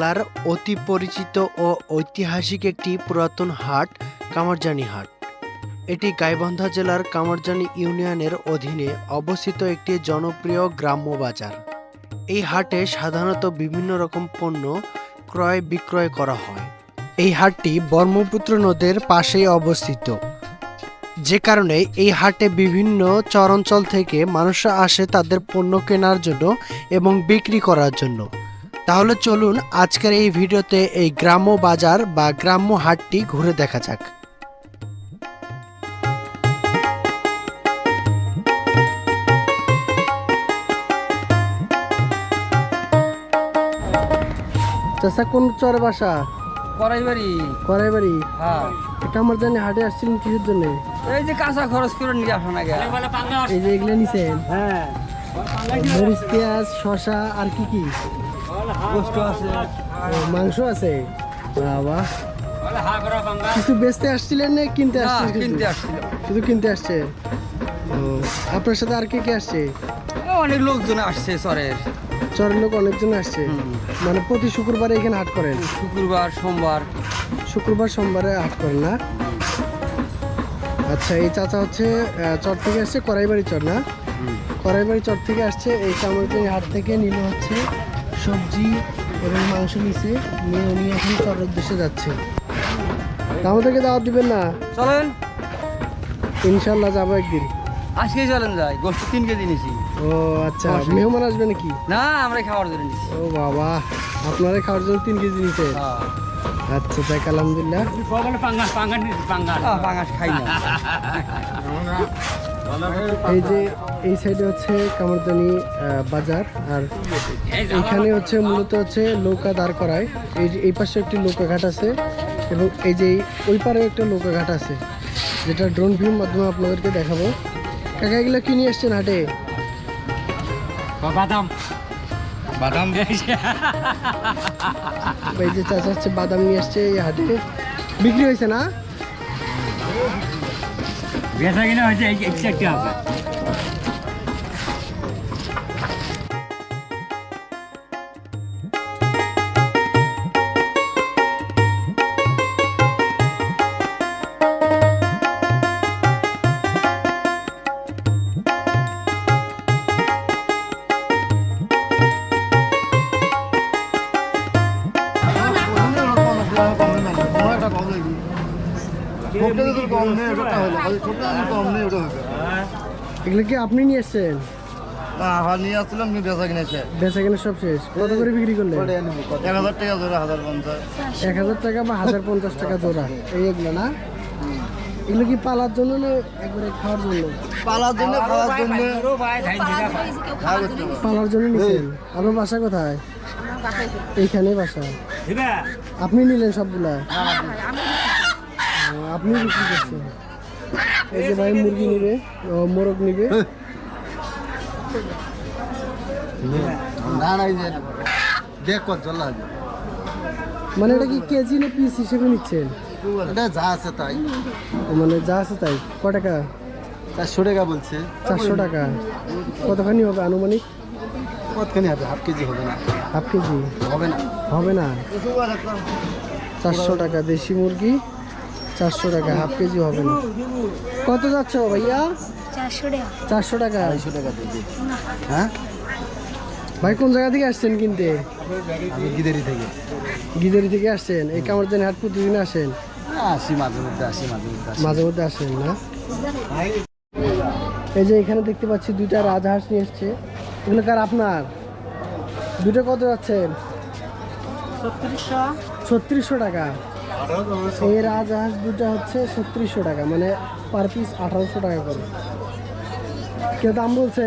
বাংলার অতি পরিচিত ও ঐতিহাসিক একটি পুরাতন হাট কামারজানি হাট। এটি গাইবান্ধা জেলার কামারজানি ইউনিয়নের অধীনে অবস্থিত একটি জনপ্রিয় গ্রাম্য বাজার। এই হাটে সাধারণত বিভিন্ন রকম পণ্য ক্রয় বিক্রয় করা হয়। এই হাটটি ব্রহ্মপুত্র নদের পাশেই অবস্থিত, যে কারণে এই হাটে বিভিন্ন চরাঞ্চল থেকে মানুষরা আসে তাদের পণ্য কেনার জন্য এবং বিক্রি করার জন্য। তাহলে চলুন আজকের এই ভিডিওতে এই গ্রাম্য বাজার বা গ্রাম্য হাটটি ঘুরে দেখা যাক। চাচা কোন চরে বাসা? করাইবাড়ি। হ্যাঁ, কামারজানি হাটে আসছিলেন কিসের জন্য? এই যে কাঁচা খরচ করে নিয়ে আসা না গে। এই যে এগুলো নিছেন? হ্যাঁ, মরিচ, পেঁয়াজ, শসা আর কি কি গোস্ত আছে, মাংস আছে। বাবা, কিছু বেচতে আসছিলেন না কিনতে না আসছিলেন? কিনতে আসছিল। শুধু কিনতে আসছে। ও, আপনার সাথে আর কে কে আসছে? অনেক লোকজন আসছে চরের। চরের লোক অনেকজন আসছে। মানে প্রতি শুক্রবারে এখানে হাট করেন? শুক্রবার, সোমবার। শুক্রবার সোমবারে হাট করেন না? আচ্ছা, এই চাচা হচ্ছে চর থেকে আসছে, করাইবাড়ি চর না? করাইবাড়ি চর থেকে আসছে। এই কামারজানি হাট থেকে নিল হচ্ছে সবজি এবং মাংস নিচে নিয়ে উনি এখন চরের উদ্দেশ্যে যাচ্ছে। তা আমাদেরকে দাওয়াত দিবেন না? চলেন, ইনশাল্লাহ যাবো একদিন। আজকেই চলেন যাই। গোস্ত 3 কেজি নিছি। ও আচ্ছা, মেহমান আসবে নাকি? না, আমরা খাওয়ার জন্য নিছি। ও বাবা, আপনারা খাওয়ার জন্য 3 কেজি নিতে? আচ্ছা, দেখ আলহামদুলিল্লাহ। পাঙাশ খাই না। এই যে এই সাইডে হচ্ছে কামারজানি বাজার, আর এখানে হচ্ছে মূলত হচ্ছে নৌকা দাঁড় করায়। এই পাশে একটি নৌকা ঘাট আছে এবং এই যে ওই পারে একটা নৌকা ঘাট আছে, যেটা ড্রোন ভিউর মাধ্যমে আপনাদেরকে দেখাবো। কাকা, এগুলো কি নিয়ে এসছেন হাটে? বাদাম এই যে চাচা হচ্ছে বাদাম নিয়ে আসছে এই হাটে। বিক্রি হয়েছে না? বেচা কিনা হয়েছে একটা আছে। এগুলো কি আপনি নিয়ে এসছেন? নিয়ে আসছিলাম, বেচা কিনেছে। বেচা কেনা সব শেষ? কত করে বিক্রি করলেন? 1000 টাকা জোড়া, 1050। 1000 টাকা বা 1050 টাকা জোড়া এইগুলো না? এগুলো কি পালার জন্য না একবারে খাওয়ার জন্য? পালার জন্য, খাওয়ার জন্য। পালার জন্য নিছেন? আপনার বাসা কোথায়? এইখানে বাসা। আপনি নিলেন সবগুলা? আপনি বিক্রি করছেন? এই যে ভাই মুরগি নিবে, মোরগ নিবে। না না, এই যে দেখ কত চলা। মানে এটা কি কেজি না পিস হিসেবে নিচ্ছেন? এটা যা আছে তাই। মানে যা আছে তাই। ক টাকা? 400 টাকা বলছে। 400 টাকা। কতখানি হবে আনুমানিক? কতখানি হবে? হাফ কেজি হবে না? হাফ কেজি হবে না। হবে না? 400 টাকা দেশি মুরগি, 400 টাকা। হাফ কেজি হবে না। কত যাচ্ছে ভাইয়া? 400 টাকা। 400 টাকা। 250 টাকা দিবি। হ্যাঁ, ভাই কোন জায়গা থেকে আসছেন কিনতে? আমি গিদেরি থেকে। গিদারি থেকে আসছেন? এই কামারজানি হাট প্রতিদিন আসেন? আসি মাঝে মধ্যে, আসি মাঝে মধ্যে আসি। মাঝে মধ্যে আসেন না? এই যে এখানে দেখতে পাচ্ছি দুইটা রাজহাঁস নিয়ে এসছে। এগুলো কার আপনার? দুটো কত যাচ্ছেন? 3600 টাকা। এই রাজহাঁস দুটো হচ্ছে 3600 টাকা, মানে পার পিস 1800 টাকা করে। কেউ দাম বলছে?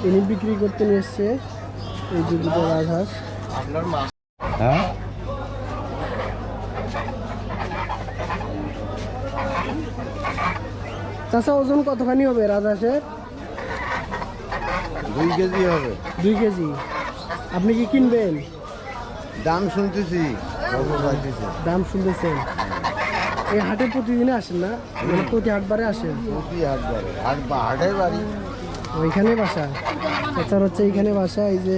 ইনি বিক্রি করতে নিয়ে এসছে এই যে দুটো রাজহাঁস। হ্যাঁ, চাচা, ওজন কতখানি হবে রাজহাঁসের? 2 কেজি হবে। 2 কেজি। আপনি কি কিনবেন? দাম শুনতেছি, দাম শুনতেছেন? এই হাটে প্রতিদিনে আসেন না? মানে প্রতি হাটবারে আসেন? প্রতি হাটবারে। হাটের বাড়ি ওইখানে বাসা? চাচার হচ্ছে এইখানে বাসা। এই যে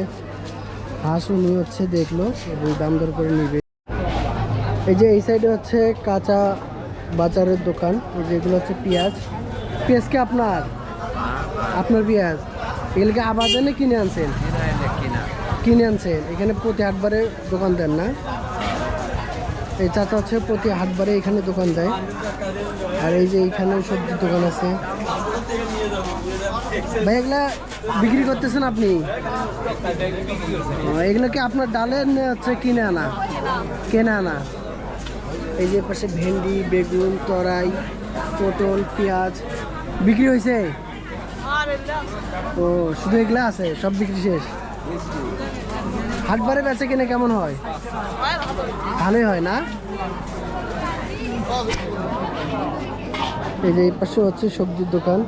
হাঁস উনি হচ্ছে দেখলো এবং দাম দর করে নিবে। এই যে এই সাইডে হচ্ছে কাঁচা বাজারের দোকান। এই যে এগুলো হচ্ছে পেঁয়াজ। পেঁয়াজ কি আপনার পেঁয়াজ এগুলোকে আবাদে না কিনে আনছেন? কিনে আনছেন। এখানে প্রতি হাটবারে দোকান দেন না? এই চাচা হচ্ছে প্রতি হাটবারে এখানে দোকান দেয়। আর এই যে এইখানে সবজির দোকান আছে। ভাই এগুলা বিক্রি করতেছেন আপনি? এগুলো কি আপনার ডালের হচ্ছে কিনে আনা? কেনা আনা। এই যে পাশে ভেন্ডি, বেগুন, তরাই, পটল, পেঁয়াজ বিক্রি হয়েছে। ও শুধু এগুলা আছে, সব বিক্রি শেষ? হাটবারে বেচে কিনে কেমন হয়? ভালোই হয় না? এই যে এই পাশে হচ্ছে সবজির দোকান।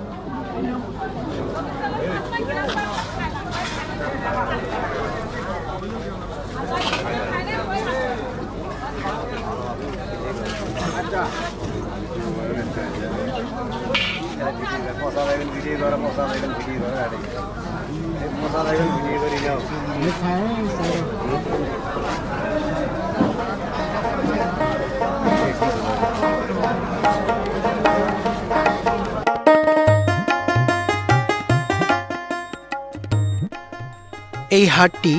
এই হাটটি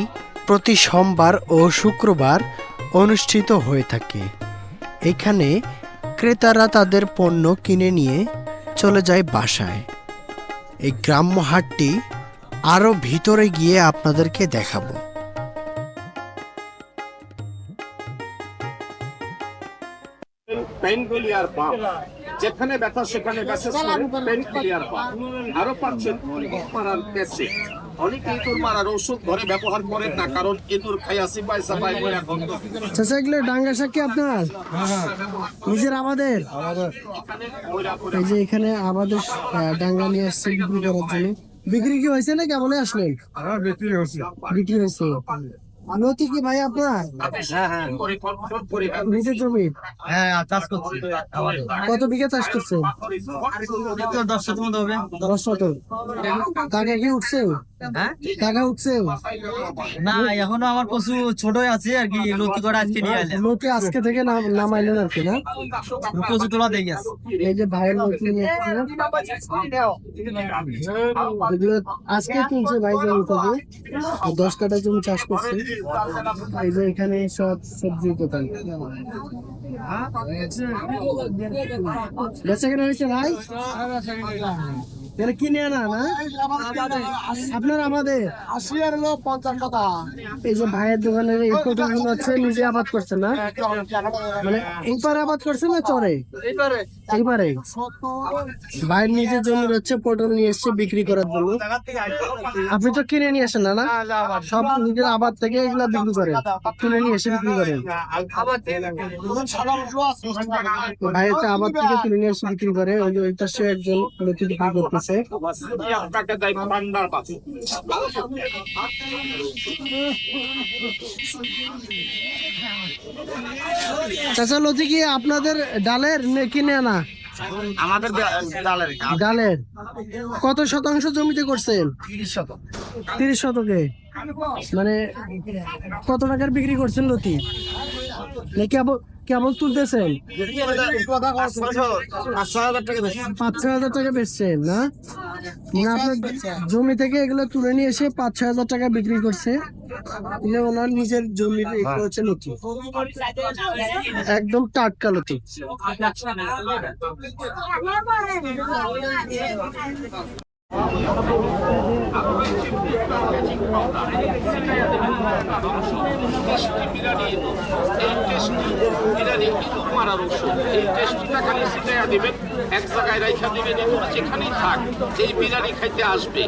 প্রতি সোমবার ও শুক্রবার অনুষ্ঠিত হয়ে থাকে। এখানে ক্রেতারা তাদের পণ্য কিনে নিয়ে চলে যায় বাসায়। এই গ্রাম্য হাটটি আরও ভিতরে গিয়ে আপনাদেরকে দেখাবো। পেইন ক্লিয়ার পাম্প, যেখানে ব্যথা সেখানে পেইন ক্লিয়ার পাম্প। আরো পাচ্ছেন মারার পেছে। অনেকে ইঁদুর মারার ওষুধ ঘরে ব্যবহার করেন না, কারণ ইঁদুর খাইয়া সিপাই সাপাই করে গন্ধ। চাচা এগুলো ডাঙ্গা শাক কি আপনার নিজের আমাদের? এই যে এখানে আমাদের ডাঙ্গা নিয়ে আসছে বিক্রি করার জন্য। বিক্রি কি হয়েছে না কেমন আসলেন? বিক্রি হয়েছে। নদী কি ভাই আপনার? নিজের জমি? চাষ করছি। কত বিঘা চাষ করছে? 10 শতক মতো হবে। 10 শতক। টাকা কি উঠছে? টাকা উঠছে? না, এখনো আমার পশু ছোটই আছে আর কি। লতি করে আজকে নিয়ে আসলে লতি আজকে থেকে নামাইলেন আর কি না? পশু তোলা দেখে গেছে। এই যে ভাইয়ের লতি নিয়ে এগুলো আজকে তুলছে ভাই জমি থেকে। 10 কাঠা জমি চাষ করছে। এই যে এখানে সব সবজির দোকান। বেচা কেনা হয়েছে ভাই? কিনে আনা না আপনার আমাদের? 80 আর 50 টাকা। এই যে ভাইয়ের দোকানের এই পটলগুলো আছে নিজে আবাদ করছে না? মানে এইবারে আবাদ করছে না চরে? এইবারে ভাইয়ের নিজের জমি হচ্ছে পটল নিয়ে এসছে বিক্রি করার জন্য। আপনি তো কিনে নিয়ে আসেন না? না, সব নিজের আবাদ থেকে এগুলা বিক্রি করেন, কিনে নিয়ে এসে বিক্রি করেন। ভাই হচ্ছে আবাদ থেকে কিনে নিয়ে এসে বিক্রি করে। ওই যে ওই পাশে একজন লতি বিক্রি করতেছে। আপনাকে দেয় পান্ডার পাশে। চাচা লতি কি আপনাদের ডালের কিনে আনা? আমাদের ডালের। কত শতাংশ জমিতে করছেন? 30 শতক। 30 শতকে। মানে কত টাকার বিক্রি করছেন লতি? কেমন তুলতেছেন? 5-6 হাজার টাকা বেচছেন না? আপনার জমি থেকে এগুলো তুলে নিয়ে এসে 5-6 হাজার টাকা বিক্রি করছে। ওনার নিজের জমির হচ্ছে লতি, একদম টাটকা লতি। এক জায়গায় রাইখা দিবেন, যেখানেই থাক এই বিরিয়ানি খাইতে আসবে,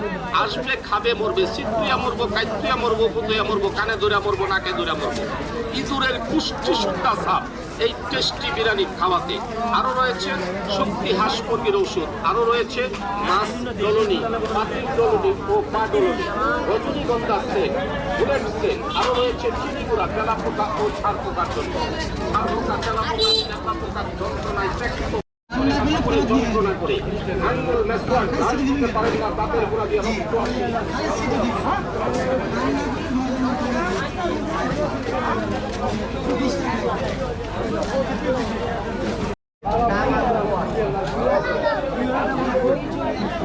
খাবে, মরবে। সিটুইয়া মরবো, কাইতুয়া মরবো, ফুতুয়া মরবো, কানে ধরে মরবো, নাকে ধরে মরবো। ইঁদুরের কুষ্টি সুদ্ধা সাপ এই টেস্টি বিরিয়ানি খাওয়াতে। আরো রয়েছে শক্তি হাঁস মুরগির ঔষধ, আরো রয়েছে মাছ দলনি, পাতির দলনি ও পা দলনি, রজনীগন্ধা সেন, বুলেট সেন, আরো রয়েছে চিনি গুঁড়া, তেলা পোকা ও ছাড় পোকার জন্য। ছাড় পোকা, তেলা পোকা, তেলা পোকার যন্ত্রণায় যন্ত্রণা করে আঙ্গুল মেসওয়াক ব্রাশ করতে পারেন না, দাঁতের গোড়া দিয়ে রক্ত আসে।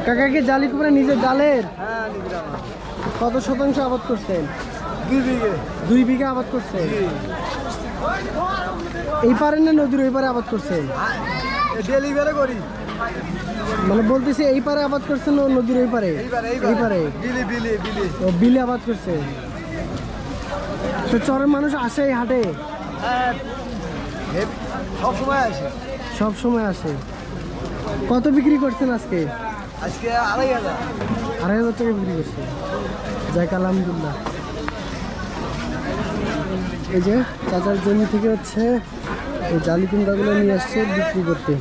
কাকা কি জালি কুমড়া নিজের জালের? কত শতাংশ আবাদ করছেন? 2 বিঘা আবাদ করছেন। এই পারে না নদীর ওই পারে আবাদ করছেন? করি মানে বলতেছি এই পারে আবাদ করছেন না নদীর ওই পারে? এই পারে ও বিলে আবাদ করছে। তো চরের মানুষ আসে এই হাটে? সব সময় আসে। সব সময় আসে। কত বিক্রি করছেন আজকে? আজকে 2,500। 2,500 টাকা বিক্রি করছে। যাক আলহামদুলিল্লাহ। এই যে চাচার জমি থেকে হচ্ছে এই জালি কুমড়াগুলো নিয়ে আসছে বিক্রি করতে।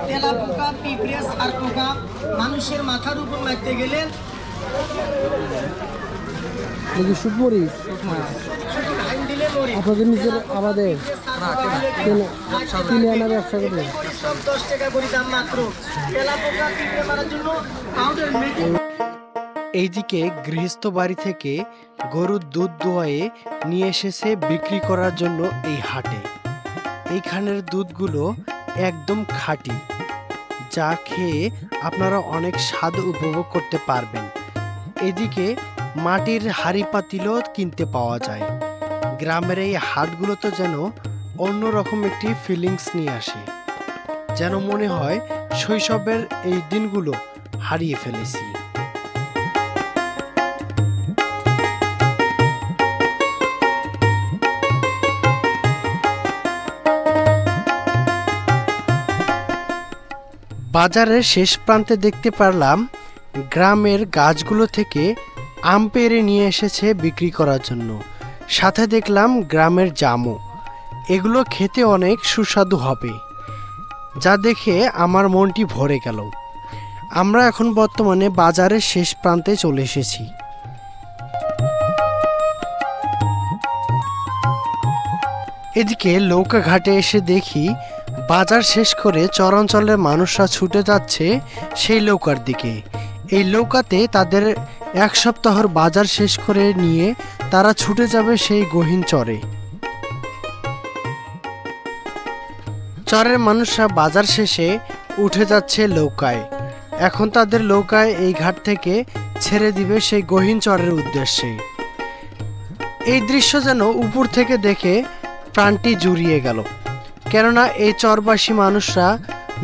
তেলা পোকা, পিঁপড়ে, সার পোকা মানুষের মাথার উপর মারতে গেলে সুপরিশ আপনাদের নিজের আবাদে কিনে আনা ব্যবসা করবে। সব 10 টাকা করে দাম মাত্র। তেলা পোকা, পিঁপড়ে মারার জন্য পাউডার এইদিকে গৃহস্থ বাড়ি থেকে গরুর দুধ দোয়ায়ে নিয়ে এসেছে বিক্রি করার জন্য এই হাটে। এইখানের দুধগুলো একদম খাঁটি, যা খেয়ে আপনারা অনেক স্বাদ উপভোগ করতে পারবেন। এদিকে মাটির হাঁড়ি পাতিলও কিনতে পাওয়া যায়। গ্রামের এই হাটগুলোতে যেন অন্যরকম একটি ফিলিংস নিয়ে আসে, যেন মনে হয় শৈশবের এই দিনগুলো হারিয়ে ফেলেছি। বাজারের শেষ প্রান্তে দেখতে পারলাম গ্রামের গাছগুলো থেকে আম পেড়ে নিয়ে এসেছে বিক্রি করার জন্য। সাথে দেখলাম গ্রামের জামও। এগুলো খেতে অনেক সুস্বাদু হবে, যা দেখে আমার মনটি ভরে গেল। আমরা এখন বর্তমানে বাজারের শেষ প্রান্তে চলে এসেছি। এদিকে নৌকা ঘাটে এসে দেখি বাজার শেষ করে চরাঞ্চলের মানুষরা ছুটে যাচ্ছে সেই নৌকার দিকে। এই নৌকাতে তাদের 1 সপ্তাহের বাজার শেষ করে নিয়ে তারা ছুটে যাবে সেই গহীন চরে। চরের মানুষরা বাজার শেষে উঠে যাচ্ছে নৌকায়। এখন তাদের নৌকায় এই ঘাট থেকে ছেড়ে দিবে সেই গহীন চরের উদ্দেশ্যে। এই দৃশ্য যেন উপর থেকে দেখে প্রাণটি জুড়িয়ে গেল, কেননা এই চরবাসী মানুষরা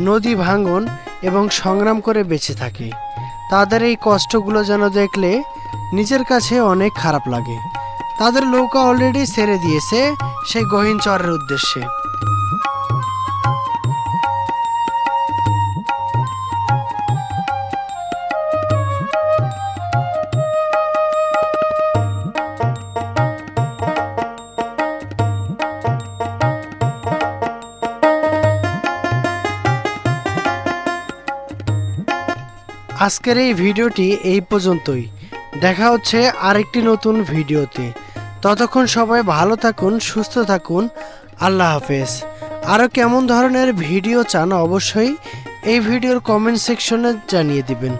নদী ভাঙন এবং সংগ্রাম করে বেঁচে থাকে। তাদের এই কষ্টগুলো যেন দেখলে নিজের কাছে অনেক খারাপ লাগে। তাদের নৌকা অলরেডি ছেড়ে দিয়েছে সেই গহীন চরের উদ্দেশ্যে। আজকের এই ভিডিওটি এই পর্যন্তই। দেখা হচ্ছে আরেকটি নতুন ভিডিওতে। ততক্ষণ সবাই ভালো থাকুন, সুস্থ থাকুন। আল্লাহ হাফেজ। আরও কেমন ধরনের ভিডিও চান অবশ্যই এই ভিডিওর কমেন্ট সেকশনে জানিয়ে দিবেন।